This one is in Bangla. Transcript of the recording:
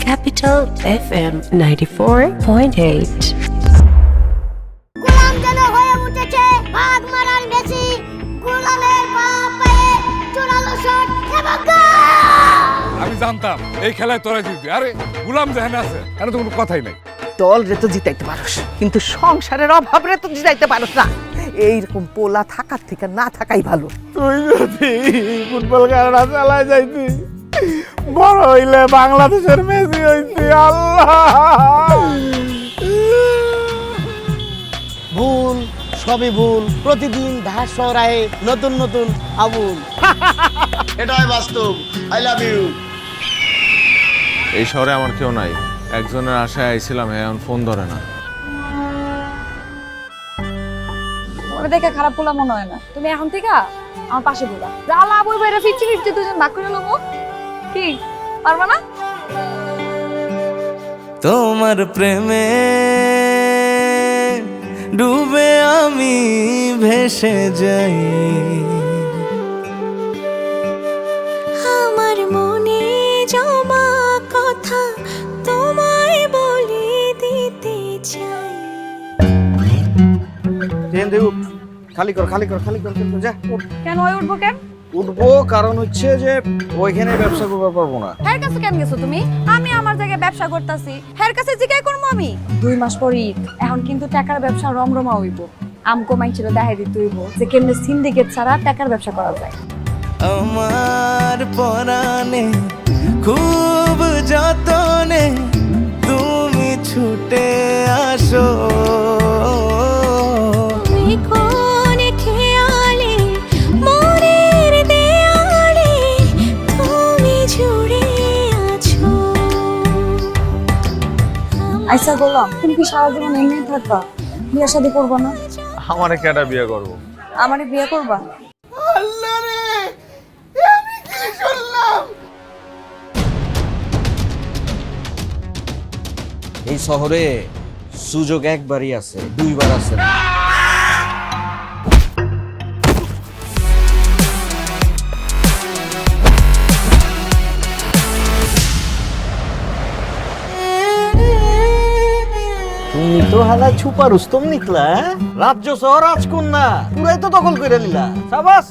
Capital FM 94.8. গোলাম যেন হয়ে উঠেছে ভাগ মারার মেসি, গোলামের পায়ে জোরালো শট এবং গোল! আমি জানতাম এই খেলায় তোরা জিতবি। আরে গুলাম যেখানে আছে এখানে তো কোনো কথাই নাই। দল রে তো জিতাইতে পারস, কিন্তু সংসারের অভাব রে তো জিতাইতে পারস না। এইরকম পোলা থাকার থেকে না থাকাই ভালো। তুই যদি ফুটবল খেলাটা চালায় যাইতি, বড় হইলে বাংলাদেশের মেসি হইতি। আল্লাহ, ভুল, সবই ভুল। প্রতিদিন ঢাকা শহরায় নতুন নতুন আবুল। এটাই বাস্তব। I love you. এই শহরে আমার কেউ নাই। একজনের আশায় আইছিলাম, এখন ফোন ধরে না। ওটা দেখে খারাপ পোলা মনে হয় না। তুমি এখন থেকে আমার পাশে বলা জ্বালা বই বাইরে ফিরছি ফিরছি দুজন ভাগ করে নেবো। কি পারবা না? তোমার প্রেমে ডুবে আমি ভেসে যাই, আমার মনে জমা কথা তোমায় বলে দিতে চাই। খালি কর খালি কর খালি কর, যা উঠ। কেন ওই উঠবো কেন? উঠবো কারণ হচ্ছে যে ওইখানে ব্যবসা করতে পারবো না। হের কাছে কেন গেছো তুমি? আমি আমার জায়গায় ব্যবসা করতেছি, হের কাছে জিজ্ঞাসা করবো আমি? 2 মাস পর ঈদ, এখন কিন্তু টাকার ব্যবসা রমরমা হইব। আমকো মাইছিল দেখাই দিতে হইব যে কেমনে সিন্ডিকেট ছাড়া টাকার ব্যবসা করা যায়। আমার পরাণে খুব যতনে তুমি ছুটে আসো, তুমি কোন খেয়ালে মনের দেয়ালে তুমি জুড়ে আছো। আচ্ছা বললাম, তুমি কি সারা জীবন এমনি থাকবা? বিয়ে শাদী করবা না? আমারে কেডা বিয়ে করবো? আমারে বিয়ে করবা? আল্লাহ রে, আমি কি শুনলাম? এই শহরে সুযোগ একবারই আছে, দুইবার আছে না। তুমি তো হালা ছুপা রুস্তম নিকলা, রাজ্য সহ রাজকন্যা পুরাই তো দখল করে নিলা। সাবাস।